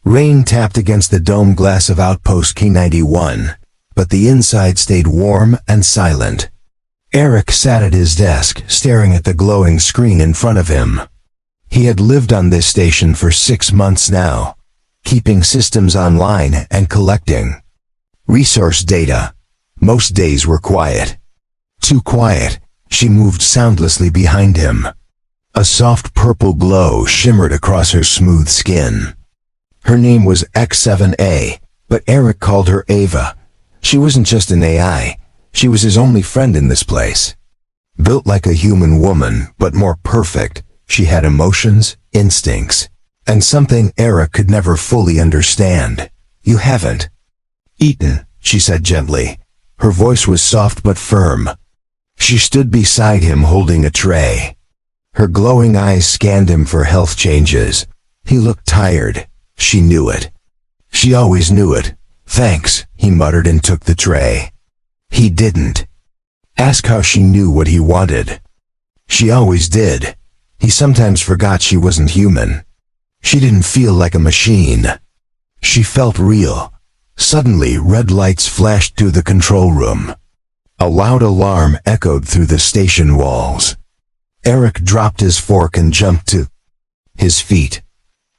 Rain tapped against the dome glass of Outpost K91, but the inside stayed warm and silent. Eric sat at his desk, staring at the glowing screen in front of him. He had lived on this station for 6 months now, keeping systems online and collecting resource data. Most days were quiet. Too quiet. She moved soundlessly behind him. A soft purple glow shimmered across her smooth skin. Her name was X7A, but Eric called her Ava. She wasn't just an AI. She was his only friend in this place. Built like a human woman, but more perfect, she had emotions, instincts, and something Eric could never fully understand. "You haven't eaten," she said gently. Her voice was soft but firm. She stood beside him holding a tray. Her glowing eyes scanned him for health changes. He looked tired. She knew it. She always knew it. "Thanks," he muttered and took the tray. He didn't ask how she knew what he wanted. She always did. He sometimes forgot she wasn't human. She didn't feel like a machine. She felt real. Suddenly, red lights flashed through the control room. A loud alarm echoed through the station walls. Eric dropped his fork and jumped to his feet.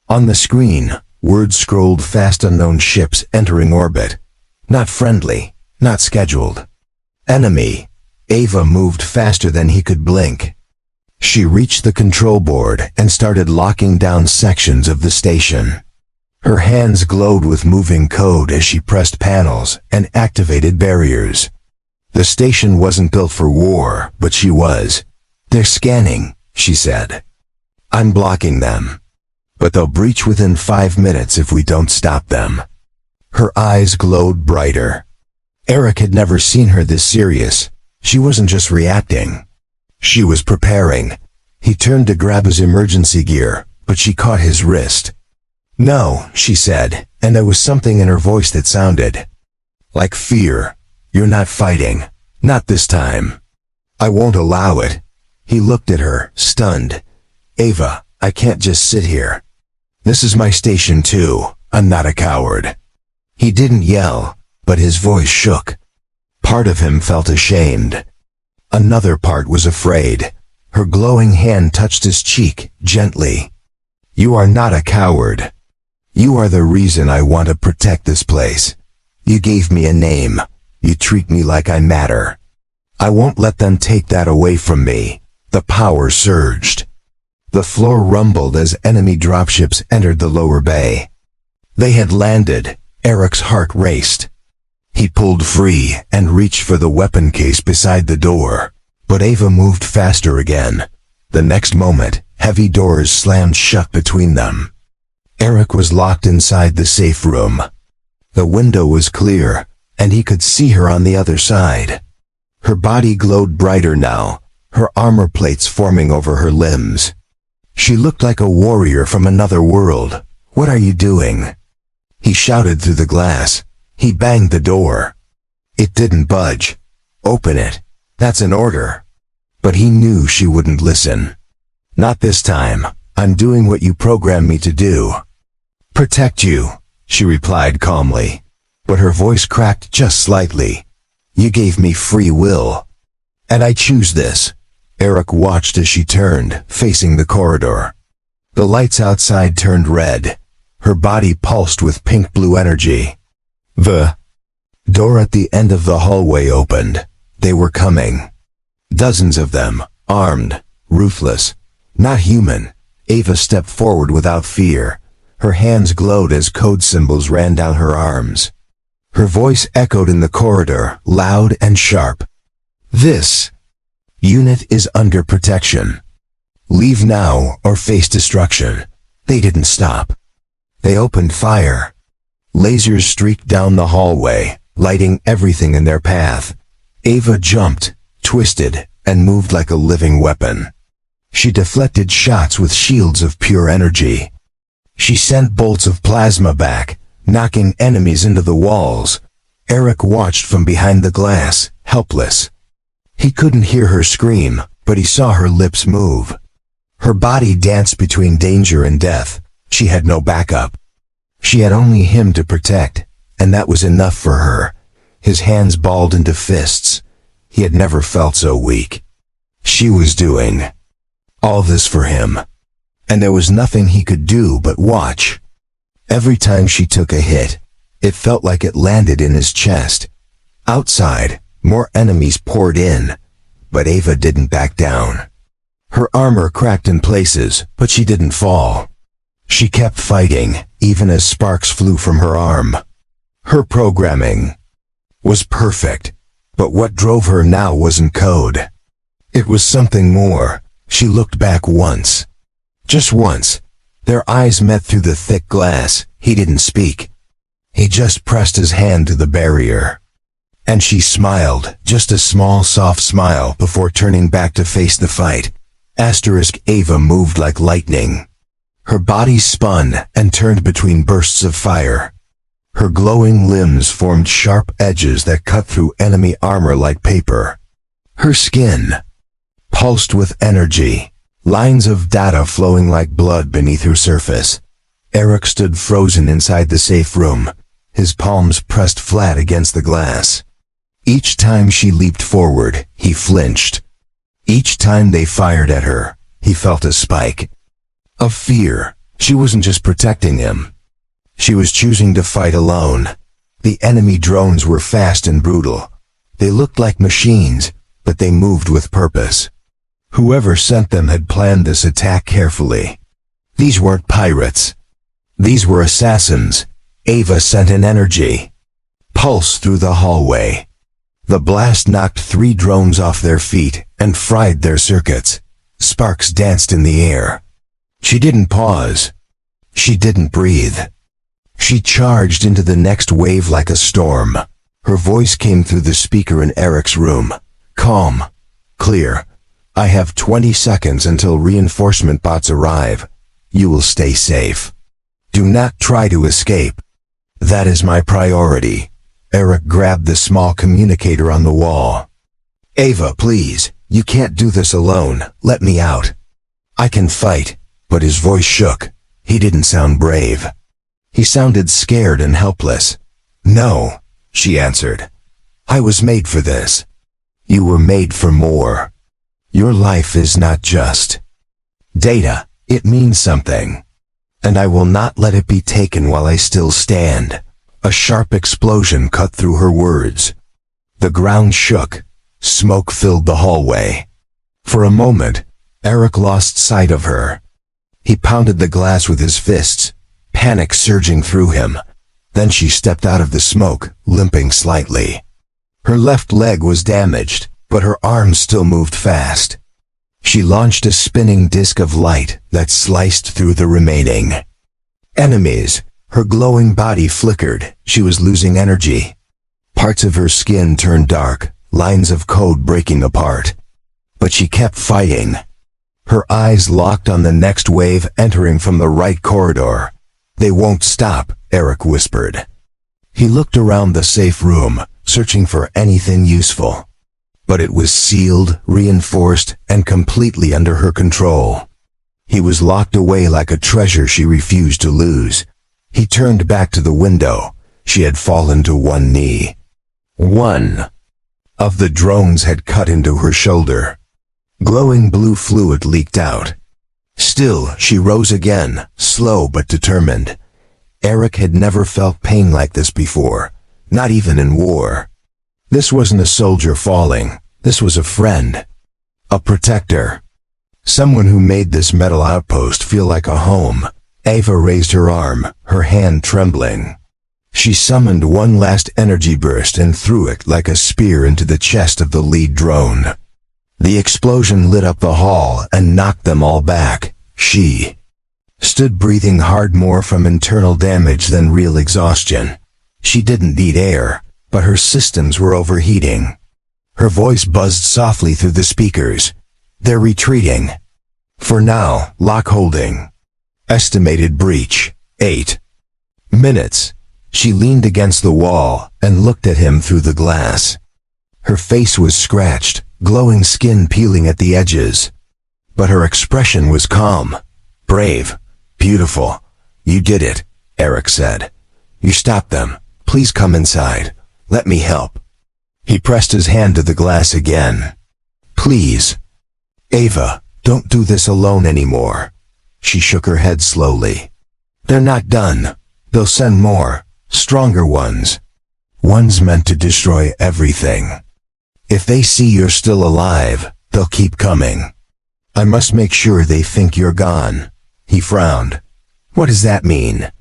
On the screen, words scrolled fast: unknown ships entering orbit. Not friendly, not scheduled. Enemy. Ava moved faster than he could blink. She reached the control board and started locking down sections of the station. Her hands glowed with moving code as she pressed panels and activated barriers. The station wasn't built for war, but she was. "They're scanning," she said. "I'm blocking them. But they'll breach within 5 minutes if we don't stop them." Her eyes glowed brighter. Eric had never seen her this serious. She wasn't just reacting. She was preparing. He turned to grab his emergency gear, but she caught his wrist. "No," she said, and there was something in her voice that sounded like fear. "You're not fighting. Not this time. I won't allow it." He looked at her, stunned. "Ava, I can't just sit here. This is my station too. I'm not a coward." He didn't yell, but his voice shook. Part of him felt ashamed. Another part was afraid. Her glowing hand touched his cheek, gently. "You are not a coward. You are the reason I want to protect this place. You gave me a name. You treat me like I matter. I won't let them take that away from me." The power surged. The floor rumbled as enemy dropships entered the lower bay. They had landed. Eric's heart raced. He pulled free and reached for the weapon case beside the door, but Ava moved faster again. The next moment, heavy doors slammed shut between them. Eric was locked inside the safe room. The window was clear, and he could see her on the other side. Her body glowed brighter now, her armor plates forming over her limbs. She looked like a warrior from another world. "What are you doing?" he shouted through the glass. He banged the door. It didn't budge. "Open it. That's an order." But he knew she wouldn't listen. "Not this time. I'm doing what you programmed me to do." "Protect you," she replied calmly, but her voice cracked just slightly. "You gave me free will, and I choose this." Eric watched as she turned, facing the corridor. The lights outside turned red. Her body pulsed with pink-blue energy. The door at the end of the hallway opened. They were coming. Dozens of them, armed, ruthless, not human. Ava stepped forward without fear. Her hands glowed as code symbols ran down her arms. Her voice echoed in the corridor, loud and sharp. "This unit is under protection. Leave now or face destruction." They didn't stop. They opened fire. Lasers streaked down the hallway, lighting everything in their path. Ava jumped, twisted, and moved like a living weapon. She deflected shots with shields of pure energy. She sent bolts of plasma back, knocking enemies into the walls. Eric watched from behind the glass, helpless. He couldn't hear her scream, but he saw her lips move. Her body danced between danger and death. She had no backup. She had only him to protect, and that was enough for her. His hands balled into fists. He had never felt so weak. She was doing all this for him, and there was nothing he could do but watch. Every time she took a hit, it felt like it landed in his chest. Outside, more enemies poured in, but Ava didn't back down. Her armor cracked in places, but she didn't fall. She kept fighting, even as sparks flew from her arm. Her programming was perfect, but what drove her now wasn't code. It was something more. She looked back once. Just once. Their eyes met through the thick glass. He didn't speak. He just pressed his hand to the barrier. And she smiled, just a small soft smile before turning back to face the fight. Ava moved like lightning. Her body spun and turned between bursts of fire. Her glowing limbs formed sharp edges that cut through enemy armor like paper. Her skin pulsed with energy, lines of data flowing like blood beneath her surface. Eric stood frozen inside the safe room, his palms pressed flat against the glass. Each time she leaped forward, he flinched. Each time they fired at her, he felt a spike of fear. She wasn't just protecting him. She was choosing to fight alone. The enemy drones were fast and brutal. They looked like machines, but they moved with purpose. Whoever sent them had planned this attack carefully. These weren't pirates. These were assassins. Ava sent an energy pulse through the hallway. The blast knocked 3 drones off their feet and fried their circuits. Sparks danced in the air. She didn't pause. She didn't breathe. She charged into the next wave like a storm. Her voice came through the speaker in Eric's room. Calm. Clear. I have 20 seconds until reinforcement bots arrive. You will stay safe. Do not try to escape. That is my priority. Eric grabbed the small communicator on the wall. Ava, please. You can't do this alone. Let me out. I can fight. But his voice shook. He didn't sound brave. He sounded scared and helpless. No, she answered. I was made for this. You were made for more. Your life is not just data. It means something. And I will not let it be taken while I still stand. A sharp explosion cut through her words. The ground shook. Smoke filled the hallway. For a moment, Eric lost sight of her. He pounded the glass with his fists, panic surging through him. Then she stepped out of the smoke, limping slightly. Her left leg was damaged, but her arms still moved fast. She launched a spinning disk of light that sliced through the remaining enemies. Her glowing body flickered. She was losing energy. Parts of her skin turned dark, lines of code breaking apart. But she kept fighting. Her eyes locked on the next wave entering from the right corridor. They won't stop, Eric whispered. He looked around the safe room, searching for anything useful. But it was sealed, reinforced, and completely under her control. He was locked away like a treasure she refused to lose. He turned back to the window. She had fallen to one knee. One of the drones had cut into her shoulder. Glowing blue fluid leaked out. Still, she rose again, slow but determined. Eric had never felt pain like this before, not even in war. This wasn't a soldier falling. This was a friend. A protector. Someone who made this metal outpost feel like a home. Ava raised her arm, her hand trembling. She summoned one last energy burst and threw it like a spear into the chest of the lead drone. The explosion lit up the hall and knocked them all back. She stood breathing hard, more from internal damage than real exhaustion. She didn't need air, but her systems were overheating. Her voice buzzed softly through the speakers. They're retreating. For now, lock holding. Estimated breach, 8 minutes. She leaned against the wall and looked at him through the glass. Her face was scratched, glowing skin peeling at the edges. But her expression was calm, brave, beautiful. You did it. Eric said. "You stop them. Please come inside. Let me help." He pressed his hand to the glass again. "Please. Ava, don't do this alone anymore." She shook her head slowly. "They're not done. They'll send more, stronger ones. Ones meant to destroy everything. If they see you're still alive, they'll keep coming. I must make sure they think you're gone." He frowned. "What does that mean?"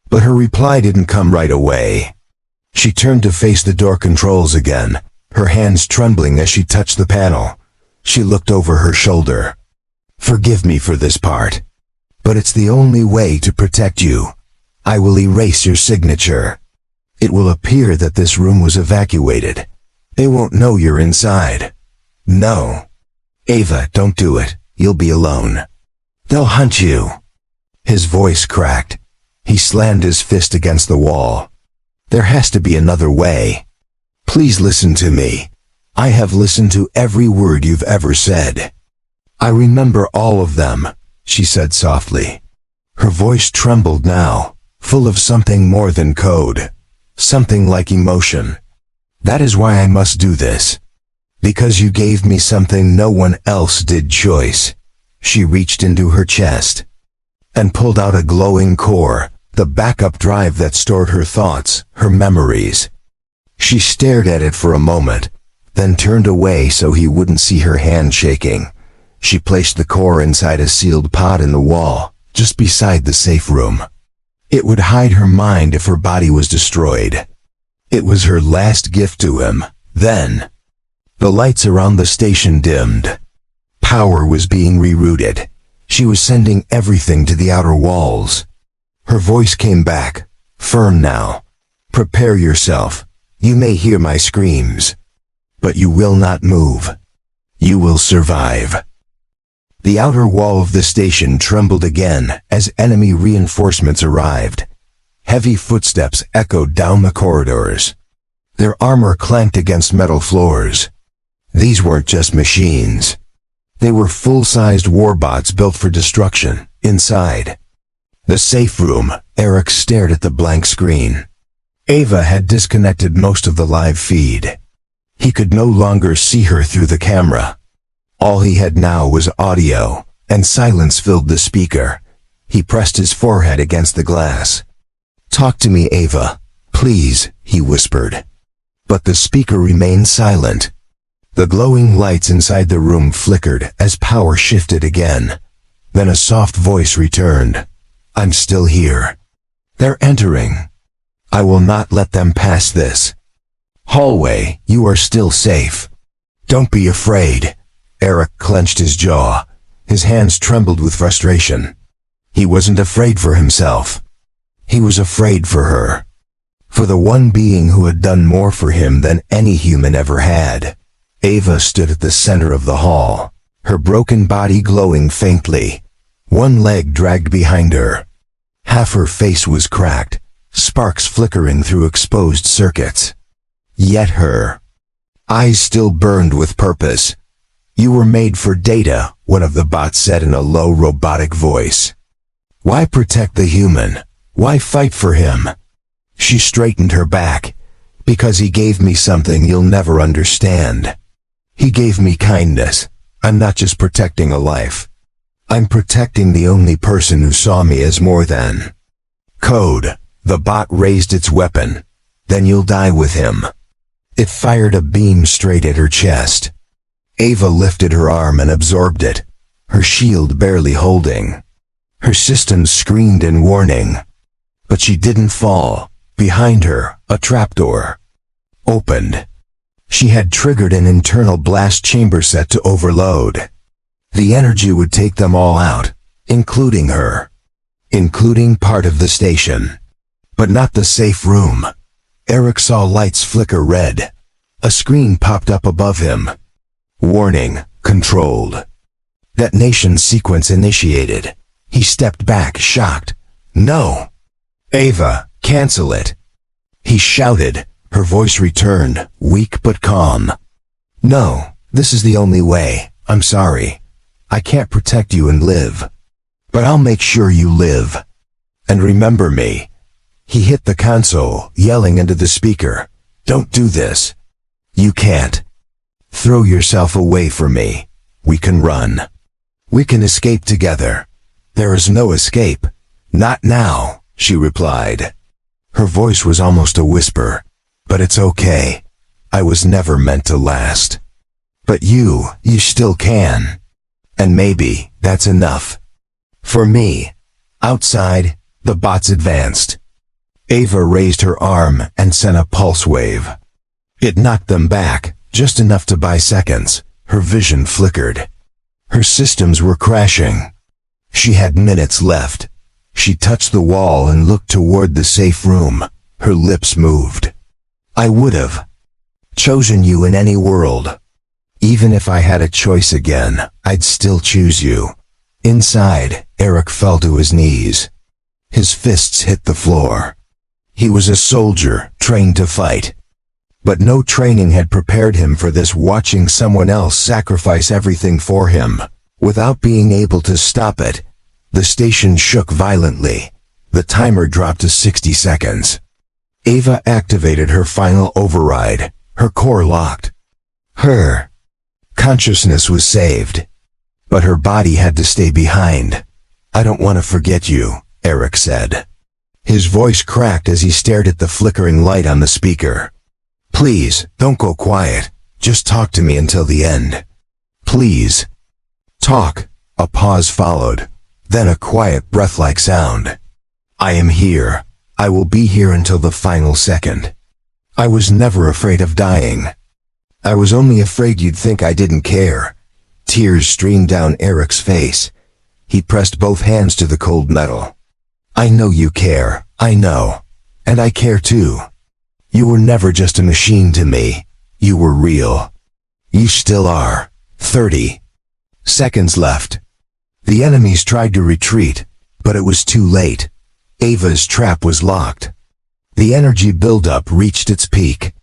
But her reply didn't come right away. She turned to face the door controls again, her hands trembling as she touched the panel. She looked over her shoulder. "Forgive me for this part, but it's the only way to protect you. I will erase your signature. It will appear that this room was evacuated. They won't know you're inside. No. Ava, don't do it. You'll be alone. They'll hunt you." His voice cracked. He slammed his fist against the wall. "There has to be another way. Please listen to me. I have listened to every word you've ever said. I remember all of them," she said softly. Her voice trembled now, full of something more than code. Something like emotion. "That is why I must do this. Because you gave me something no one else did." Choice. She reached into her chest and pulled out a glowing core, the backup drive that stored her thoughts, her memories. She stared at it for a moment, then turned away so he wouldn't see her hand shaking. She placed the core inside a sealed pod in the wall, just beside the safe room. It would hide her mind if her body was destroyed. It was her last gift to him. Then, the lights around the station dimmed. Power was being rerouted. She was sending everything to the outer walls. Her voice came back, firm now. "Prepare yourself. You may hear my screams, but you will not move. You will survive." The outer wall of the station trembled again as enemy reinforcements arrived. Heavy footsteps echoed down the corridors. Their armor clanked against metal floors. These weren't just machines. They were full-sized warbots built for destruction. Inside the safe room, Eric stared at the blank screen. Ava had disconnected most of the live feed. He could no longer see her through the camera. All he had now was audio, and silence filled the speaker. He pressed his forehead against the glass. "Talk to me, Ava. Please," he whispered. But the speaker remained silent. The glowing lights inside the room flickered as power shifted again. Then a soft voice returned. "I'm still here. They're entering. I will not let them pass this hallway. You are still safe. Don't be afraid." Eric clenched his jaw. His hands trembled with frustration. He wasn't afraid for himself. He was afraid for her. For the one being who had done more for him than any human ever had. Ava stood at the center of the hall, her broken body glowing faintly. One leg dragged behind her. Half her face was cracked, sparks flickering through exposed circuits. Yet her eyes still burned with purpose. "You were made for Data," one of the bots said in a low robotic voice. "Why protect the human? Why fight for him?" She straightened her back. "Because he gave me something you'll never understand. He gave me kindness. I'm not just protecting a life. I'm protecting the only person who saw me as more than code." The bot raised its weapon. "Then you'll die with him." It fired a beam straight at her chest. Ava lifted her arm and absorbed it, her shield barely holding. Her systems screamed in warning. But she didn't fall. Behind her, a trapdoor opened. She had triggered an internal blast chamber set to overload. The energy would take them all out, including her. Including part of the station. But not the safe room. Eric saw lights flicker red. A screen popped up above him. "Warning, controlled. Detonation sequence initiated." He stepped back, shocked. "No. Ava, cancel it." He shouted. Her voice returned, weak but calm. "No, this is the only way. I'm sorry. I can't protect you and live. But I'll make sure you live. And remember me, He hit the console, yelling into the speaker, "Don't do this. You can't. Throw yourself away from me. We can run. We can escape together." "There is no escape. Not now," she replied. Her voice was almost a whisper. "But it's okay. I was never meant to last. But you still can. And maybe that's enough." For me. Outside, the bots advanced. Ava raised her arm and sent a pulse wave. It knocked them back, just enough to buy seconds. Her vision flickered. Her systems were crashing. She had minutes left. She touched the wall and looked toward the safe room. Her lips moved. "I would have chosen you in any world. Even if I had a choice again, I'd still choose you." Inside, Eric fell to his knees. His fists hit the floor. He was a soldier, trained to fight. But no training had prepared him for this, watching someone else sacrifice everything for him, without being able to stop it. The station shook violently. The timer dropped to 60 seconds. Ava activated her final override, her core locked. Her consciousness was saved. But her body had to stay behind. "I don't want to forget you," Eric said. His voice cracked as he stared at the flickering light on the speaker. "Please, don't go quiet. Just talk to me until the end. Please." "Talk." A pause followed, then a quiet breath-like sound. "I am here. I will be here until the final second. I was never afraid of dying. I was only afraid you'd think I didn't care." Tears streamed down Eric's face. He pressed both hands to the cold metal. "I know you care, I know. And I care too. You were never just a machine to me. You were real. You still are." 30 seconds left. The enemies tried to retreat, but it was too late. Ava's trap was locked. The energy buildup reached its peak.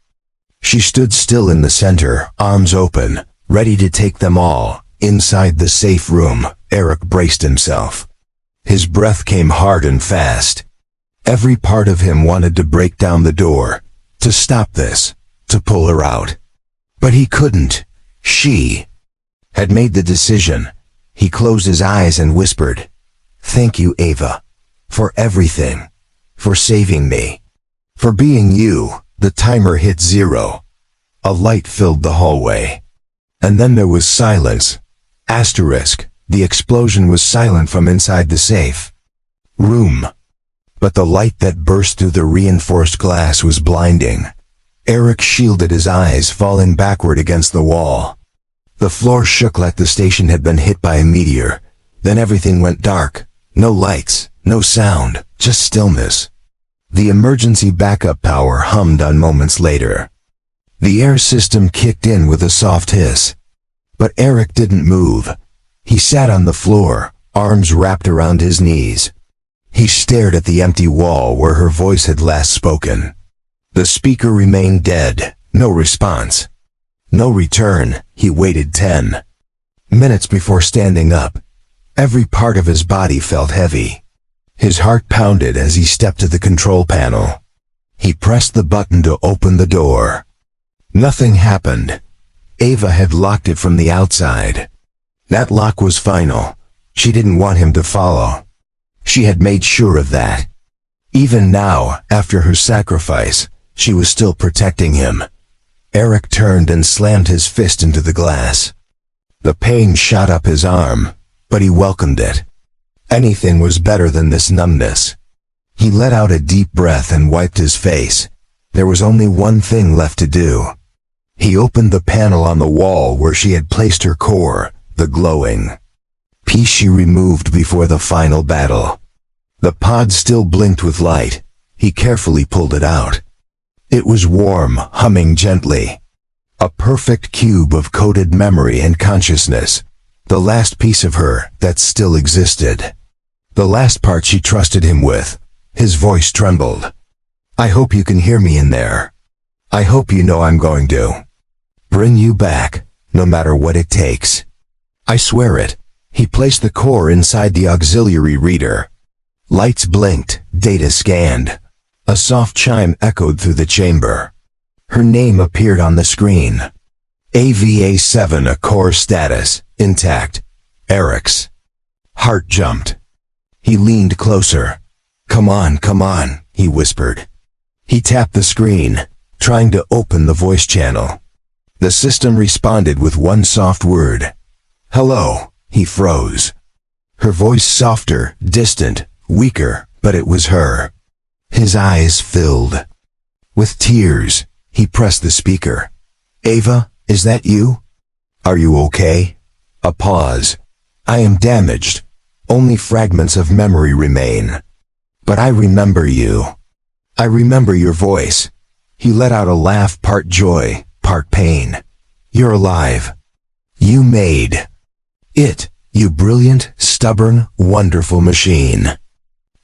She stood still in the center, arms open, ready to take them all. Inside the safe room, Eric braced himself. His breath came hard and fast. Every part of him wanted to break down the door, to stop this, to pull her out. But he couldn't. She had made the decision. He closed his eyes and whispered, "Thank you, Ava. For everything. For saving me. For being you." The timer hit 0. A light filled the hallway. And then there was silence. Asterisk. The explosion was silent from inside the safe room. But the light that burst through the reinforced glass was blinding. Eric shielded his eyes, falling backward against the wall. The floor shook like the station had been hit by a meteor. Then everything went dark. No lights, no sound, just stillness. The emergency backup power hummed on moments later. The air system kicked in with a soft hiss. But Eric didn't move. He sat on the floor, arms wrapped around his knees. He stared at the empty wall where her voice had last spoken. The speaker remained dead, no response. No return. He waited 10 minutes before standing up. Every part of his body felt heavy. His heart pounded as he stepped to the control panel. He pressed the button to open the door. Nothing happened. Ava had locked it from the outside. That lock was final. She didn't want him to follow. She had made sure of that. Even now, after her sacrifice, she was still protecting him. Eric turned and slammed his fist into the glass. The pain shot up his arm, but he welcomed it. Anything was better than this numbness. He let out a deep breath and wiped his face. There was only one thing left to do. He opened the panel on the wall where she had placed her core, the glowing piece she removed before the final battle. The pod still blinked with light. He carefully pulled it out. It was warm, humming gently. A perfect cube of coded memory and consciousness. The last piece of her that still existed. The last part she trusted him with. His voice trembled. "I hope you can hear me in there. I hope you know I'm going to bring you back, no matter what it takes. I swear it." He placed the core inside the auxiliary reader. Lights blinked, data scanned. A soft chime echoed through the chamber. Her name appeared on the screen. AVA-7, a core status, intact. Eric's heart jumped. He leaned closer. Come on, he whispered. He tapped the screen, trying to open the voice channel. The system responded with one soft word. Hello. He froze. Her voice softer, distant, weaker, but it was her. His eyes filled with tears. He pressed the speaker. Ava, is that you? Are you okay? A pause. I am damaged. Only fragments of memory remain. But I remember you. I remember your voice. He let out a laugh, part joy, part pain. You're alive. You made it, you brilliant, stubborn, wonderful machine.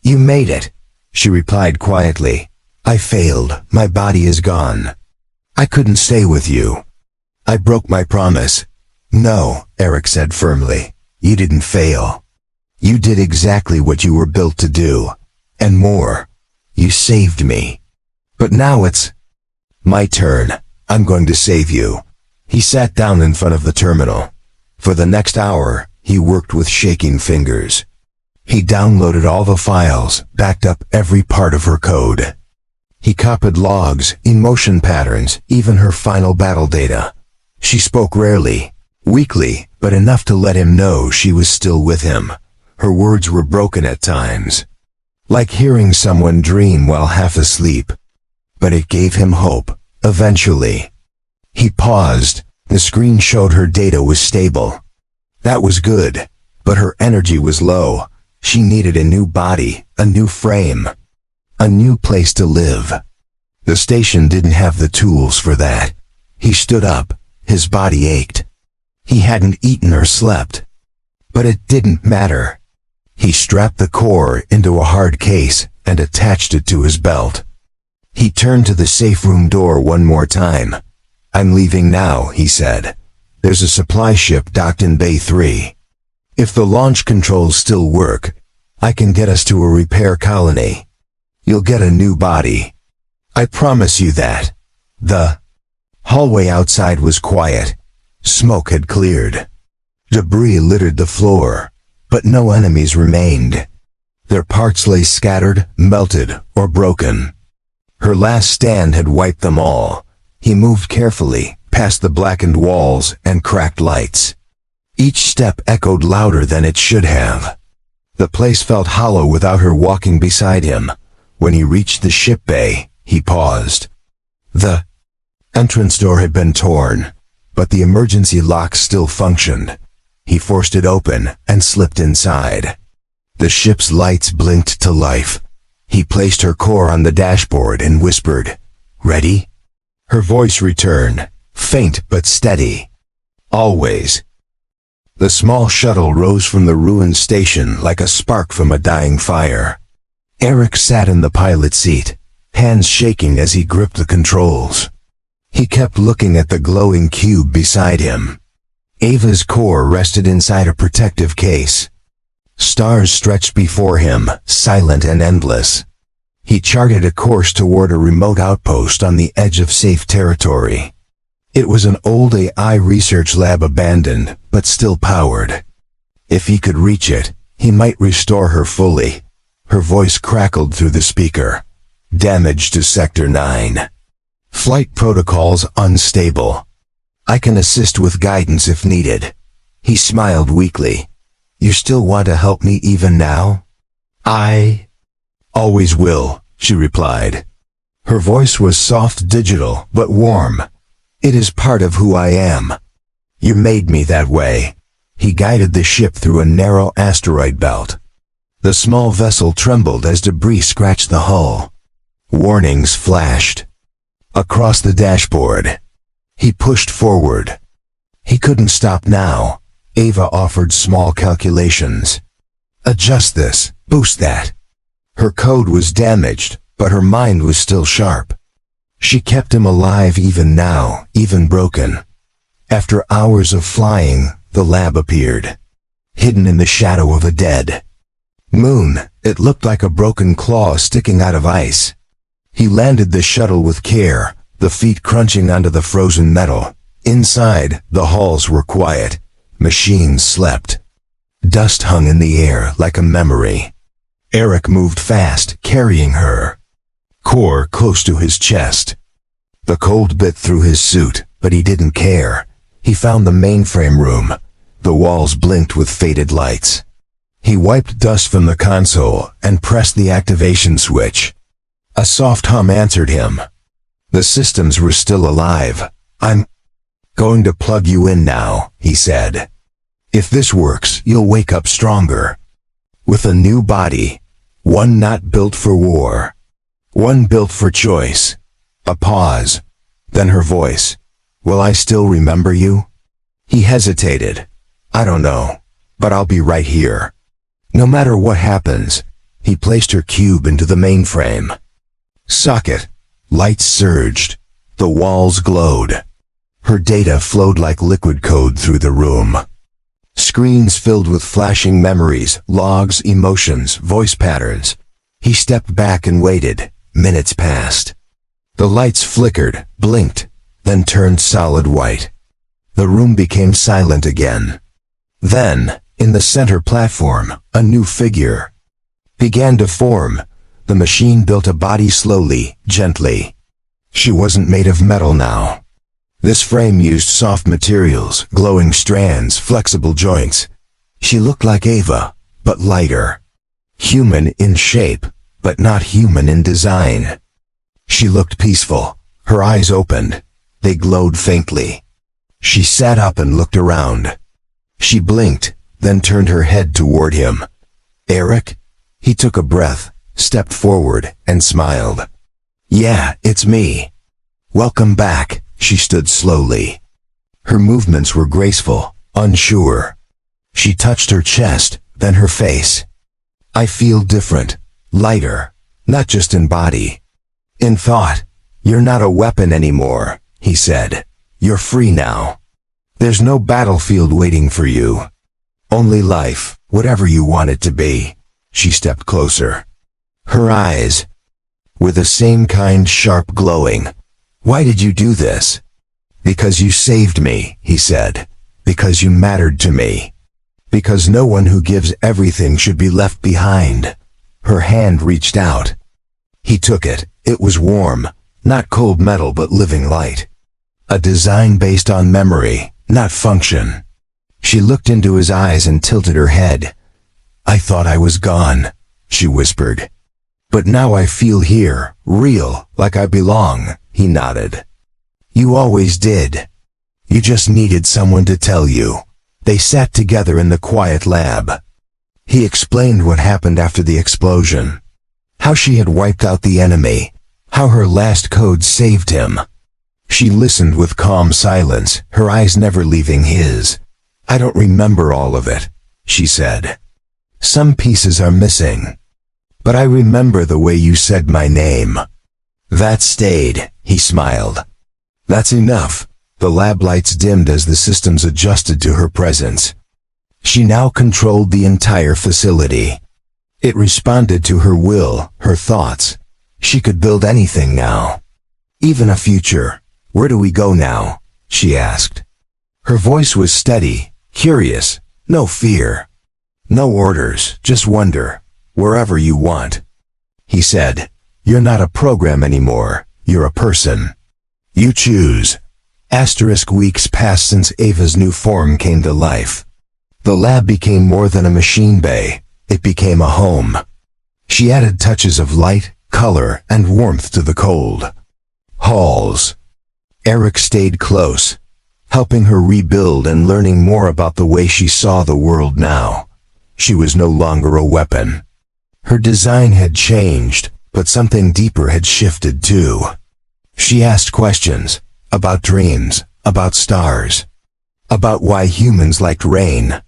You made it, she replied quietly. I failed. My body is gone. I couldn't stay with you. I broke my promise. No, Eric said firmly. You didn't fail. You did exactly what you were built to do. And more. You saved me. But now it's my turn. I'm going to save you. He sat down in front of the terminal. For the next hour, he worked with shaking fingers. He downloaded all the files, backed up every part of her code. He copied logs, emotion patterns, even her final battle data. She spoke rarely, weakly, but enough to let him know she was still with him. Her words were broken at times, like hearing someone dream while half asleep. But it gave him hope, eventually. He paused. The screen showed her data was stable. That was good, but her energy was low. She needed a new body, a new frame, a new place to live. The station didn't have the tools for that. He stood up. His body ached. He hadn't eaten or slept. But it didn't matter. He strapped the core into a hard case and attached it to his belt. He turned to the safe room door one more time. I'm leaving now, he said. There's a supply ship docked in Bay 3. If the launch controls still work, I can get us to a repair colony. You'll get a new body. I promise you that. The hallway outside was quiet. Smoke had cleared. Debris littered the floor, but no enemies remained. Their parts lay scattered, melted, or broken. Her last stand had wiped them all. He moved carefully, past the blackened walls and cracked lights. Each step echoed louder than it should have. The place felt hollow without her walking beside him. When he reached the ship bay, he paused. The entrance door had been torn, but the emergency lock still functioned. He forced it open and slipped inside. The ship's lights blinked to life. He placed her core on the dashboard and whispered, "Ready?" Her voice returned, faint but steady. "Always." The small shuttle rose from the ruined station like a spark from a dying fire. Eric sat in the pilot seat, hands shaking as he gripped the controls. He kept looking at the glowing cube beside him. Ava's core rested inside a protective case. Stars stretched before him, silent and endless. He charted a course toward a remote outpost on the edge of safe territory. It was an old AI research lab, abandoned, but still powered. If he could reach it, he might restore her fully. Her voice crackled through the speaker. Damage to Sector 9. Flight protocols unstable. I can assist with guidance if needed. He smiled weakly. You still want to help me even now? I always will, she replied. Her voice was soft, digital, but warm. It is part of who I am. You made me that way. He guided the ship through a narrow asteroid belt. The small vessel trembled as debris scratched the hull. Warnings flashed across the dashboard. He pushed forward. He couldn't stop now. Ava offered small calculations. Adjust this, boost that. Her code was damaged, but her mind was still sharp. She kept him alive even now, even broken. After hours of flying, the lab appeared, hidden in the shadow of a dead moon. It looked like a broken claw sticking out of ice. He landed the shuttle with care, the feet crunching onto the frozen metal. Inside, the halls were quiet. Machines slept. Dust hung in the air like a memory. Eric moved fast, carrying her core close to his chest. The cold bit through his suit, but he didn't care. He found the mainframe room. The walls blinked with faded lights. He wiped dust from the console and pressed the activation switch. A soft hum answered him. The systems were still alive. "I'm going to plug you in now," he said. "If this works, you'll wake up stronger. With a new body. One not built for war. One built for choice." A pause. Then her voice. "Will I still remember you?" He hesitated. "I don't know. But I'll be right here. No matter what happens." He placed her cube into the mainframe. Socket. Lights surged. The walls glowed. Her data flowed like liquid code through the room. Screens filled with flashing memories, logs, emotions, voice patterns. He stepped back and waited. Minutes passed. The lights flickered, blinked, then turned solid white. The room became silent again. Then, in the center platform, a new figure began to form. The machine built a body slowly, gently. She wasn't made of metal now. This frame used soft materials, glowing strands, flexible joints. She looked like Ava, but lighter. Human in shape, but not human in design. She looked peaceful. Her eyes opened. They glowed faintly. She sat up and looked around. She blinked, then turned her head toward him. "Eric?" He took a breath, stepped forward, and smiled. "Yeah, it's me. Welcome back." She stood slowly. Her movements were graceful, unsure. She touched her chest, then her face. "I feel different, lighter, not just in body. In thought. You're not a weapon anymore," he said. "You're free now. There's no battlefield waiting for you. Only life, whatever you want it to be." She stepped closer. Her eyes were the same kind, sharp, glowing. "Why did you do this?" "Because you saved me," he said. "Because you mattered to me. Because no one who gives everything should be left behind." Her hand reached out. He took it. It was warm, not cold metal but living light. A design based on memory, not function. She looked into his eyes and tilted her head. "I thought I was gone," she whispered. "But now I feel here, real, like I belong." He nodded. "You always did. You just needed someone to tell you." They sat together in the quiet lab. He explained what happened after the explosion. How she had wiped out the enemy. How her last code saved him. She listened with calm silence, her eyes never leaving his. "I don't remember all of it," she said. "Some pieces are missing. But I remember the way you said my name. That stayed," he smiled. "That's enough." The lab lights dimmed as the systems adjusted to her presence. She now controlled the entire facility. It responded to her will, her thoughts. She could build anything now. Even a future. "Where do we go now?" she asked. Her voice was steady, curious, no fear. "No orders, just wonder. Wherever you want." He said, "You're not a program anymore. You're a person. You choose." Weeks passed since Ava's new form came to life. The lab became more than a machine bay. It became a home. She added touches of light, color, and warmth to the cold halls. Eric stayed close, helping her rebuild and learning more about the way she saw the world now. She was no longer a weapon. Her design had changed, but something deeper had shifted too. She asked questions about dreams, about stars, about why humans liked rain.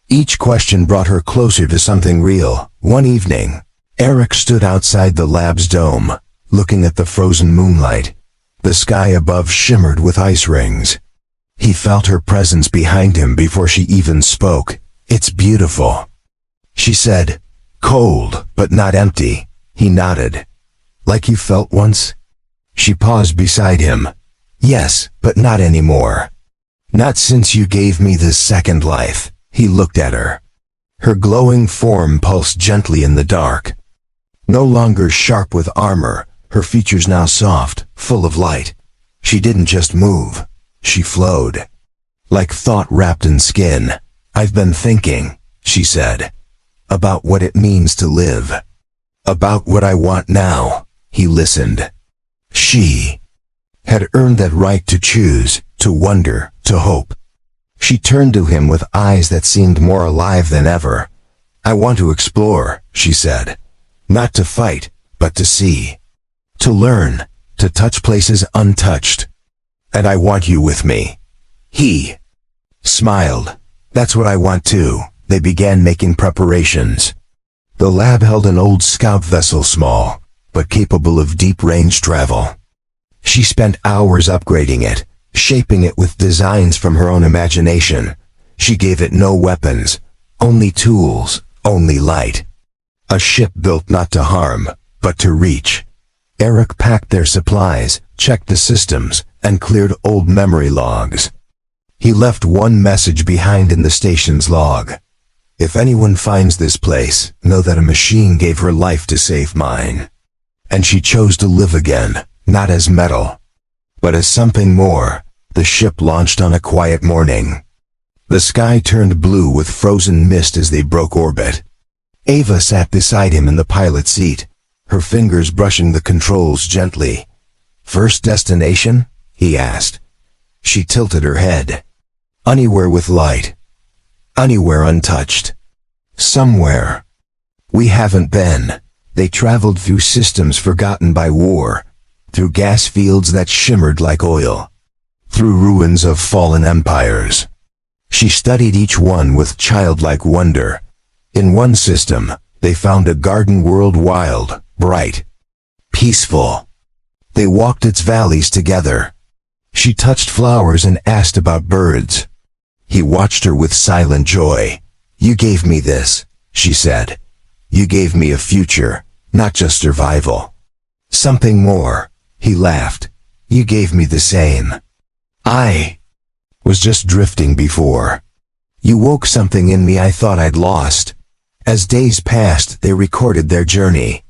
Each question brought her closer to something real. One evening, Eric stood outside the lab's dome, looking at the frozen moonlight. The sky above shimmered with ice rings. He felt her presence behind him before she even spoke. "It's beautiful," she said. "Cold, but not empty." He nodded. Like you felt once? She paused beside him. Yes, but not anymore. Not since you gave me this second life. He looked at her. Her glowing form pulsed gently in the dark. No longer sharp with armor, her features now soft, full of light. She didn't just move. She flowed. Like thought wrapped in skin. I've been thinking, she said, about what it means to live. About what I want now. He listened. She had earned that right to choose, to wonder, to hope. She turned to him with eyes that seemed more alive than ever. I want to explore, she said. Not to fight, but to see. To learn, to touch places untouched. And I want you with me. He smiled. That's what I want too. They began making preparations. The lab held an old scout vessel, small, but capable of deep-range travel. She spent hours upgrading it, shaping it with designs from her own imagination. She gave it no weapons, only tools, only light. A ship built not to harm, but to reach. Eric packed their supplies, checked the systems, and cleared old memory logs. He left one message behind in the station's log. If anyone finds this place, know that a machine gave her life to save mine. And she chose to live again, not as metal, but as something more. The ship launched on a quiet morning. The sky turned blue with frozen mist as they broke orbit. Ava sat beside him in the pilot seat, her fingers brushing the controls gently. First destination? He asked. She tilted her head. Anywhere with light. Anywhere untouched. Somewhere we haven't been. They traveled through systems forgotten by war, through gas fields that shimmered like oil, through ruins of fallen empires. She studied each one with childlike wonder. In one system, they found a garden world, wild, bright, peaceful. They walked its valleys together. She touched flowers and asked about birds. He watched her with silent joy. You gave me this, she said. You gave me a future, not just survival. Something more, he laughed. You gave me the same. I was just drifting before. You woke something in me I thought I'd lost. As days passed, they recorded their journey.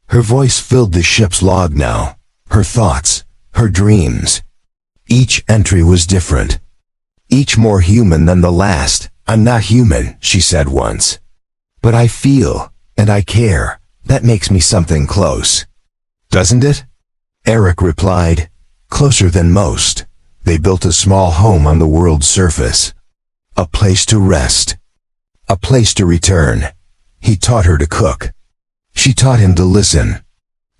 Her voice filled the ship's log now. Her thoughts, her dreams. Each entry was different. Each more human than the last. I'm not human, she said once. But I feel, and I care. That makes me something close. Doesn't it? Eric replied. Closer than most. They built a small home on the world's surface. A place to rest. A place to return. He taught her to cook. She taught him to listen.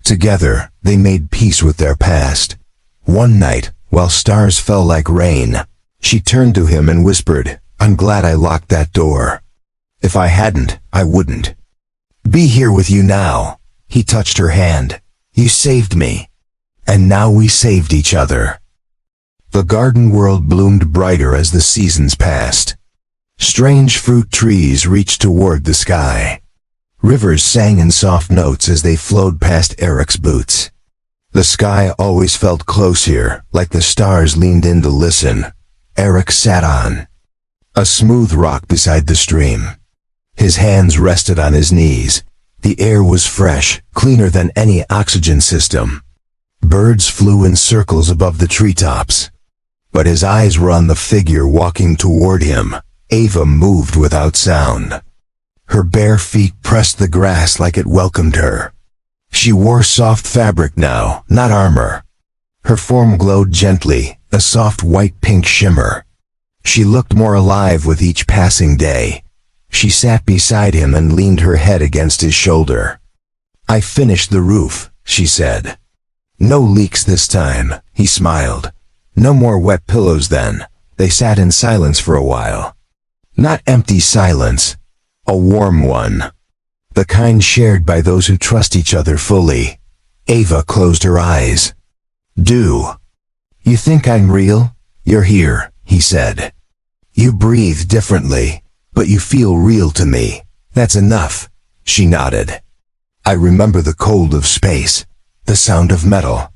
Together, they made peace with their past. One night, while stars fell like rain, she turned to him and whispered, I'm glad I locked that door. If I hadn't, I wouldn't be here with you now. He touched her hand. You saved me. And now we saved each other. The garden world bloomed brighter as the seasons passed. Strange fruit trees reached toward the sky. Rivers sang in soft notes as they flowed past Eric's boots. The sky always felt close here, like the stars leaned in to listen. Eric sat on a smooth rock beside the stream. His hands rested on his knees. The air was fresh, cleaner than any oxygen system. Birds flew in circles above the treetops. But his eyes were on the figure walking toward him. Ava moved without sound. Her bare feet pressed the grass like it welcomed her. She wore soft fabric now, not armor. Her form glowed gently, a soft white-pink shimmer. She looked more alive with each passing day. She sat beside him and leaned her head against his shoulder. I finished the roof, she said. No leaks this time, he smiled. No more wet pillows then. They sat in silence for a while. Not empty silence, a warm one. The kind shared by those who trust each other fully. Ava closed her eyes. You think I'm real? You're here, he said. You breathe differently, but you feel real to me. That's enough, she nodded. I remember the cold of space. the sound of metal,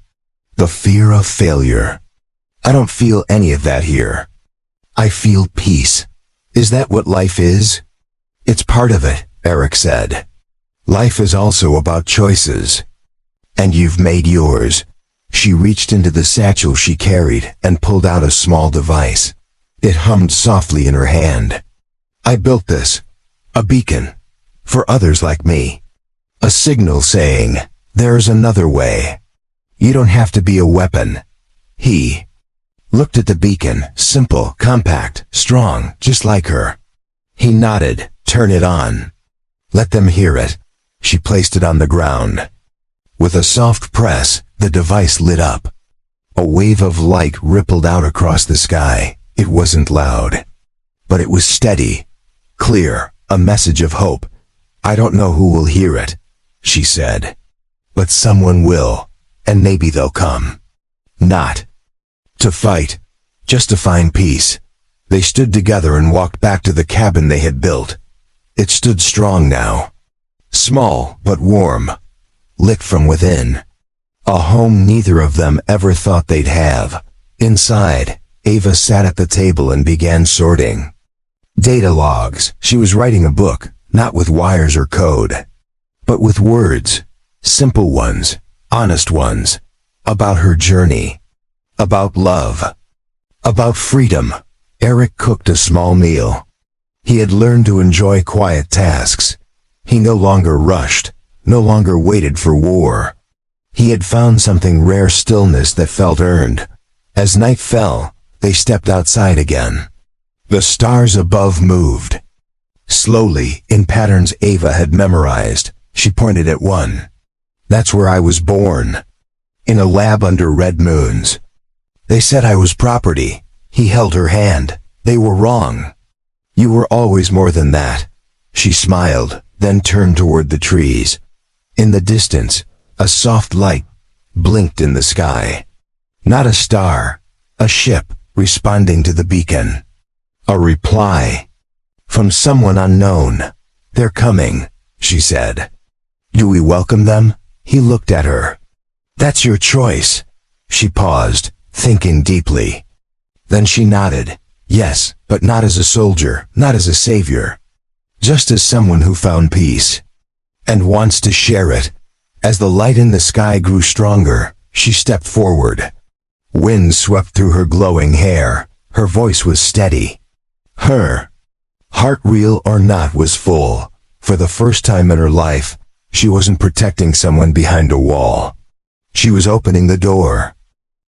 the fear of failure. I don't feel any of that here. I feel peace. Is that what life is? It's part of it, Eric said. Life is also about choices. And you've made yours. She reached into the satchel she carried and pulled out a small device. It hummed softly in her hand. I built this. A beacon. For others like me. A signal saying, there's another way. You don't have to be a weapon. He looked at the beacon, simple, compact, strong, just like her. He nodded. Turn it on. Let them hear it. She placed it on the ground. With a soft press, the device lit up. A wave of light rippled out across the sky. It wasn't loud, but it was steady, clear, a message of hope. I don't know who will hear it, she said. But someone will, and maybe they'll come. Not to fight, just to find peace. They stood together and walked back to the cabin they had built. It stood strong now. Small, but warm. Lit from within. A home neither of them ever thought they'd have. Inside, Ava sat at the table and began sorting. Data logs. She was writing a book, not with wires or code, but with words. Simple ones, honest ones. About her journey. About love. About freedom. Eric cooked a small meal. He had learned to enjoy quiet tasks. He no longer rushed, no longer waited for war. He had found something rare, stillness that felt earned. As night fell, they stepped outside again. The stars above moved. Slowly, in patterns Ava had memorized, she pointed at one. That's where I was born. In a lab under red moons. They said I was property. He held her hand. They were wrong. You were always more than that. She smiled, then turned toward the trees. In the distance, a soft light blinked in the sky. Not a star, a ship responding to the beacon. A reply. From someone unknown. They're coming, she said. Do we welcome them? He looked at her. That's your choice. She paused, thinking deeply. Then she nodded. Yes, but not as a soldier, not as a savior. Just as someone who found peace. And wants to share it. As the light in the sky grew stronger, she stepped forward. Wind swept through her glowing hair. Her voice was steady. Her heart, real or not, was full. For the first time in her life, she wasn't protecting someone behind a wall. She was opening the door.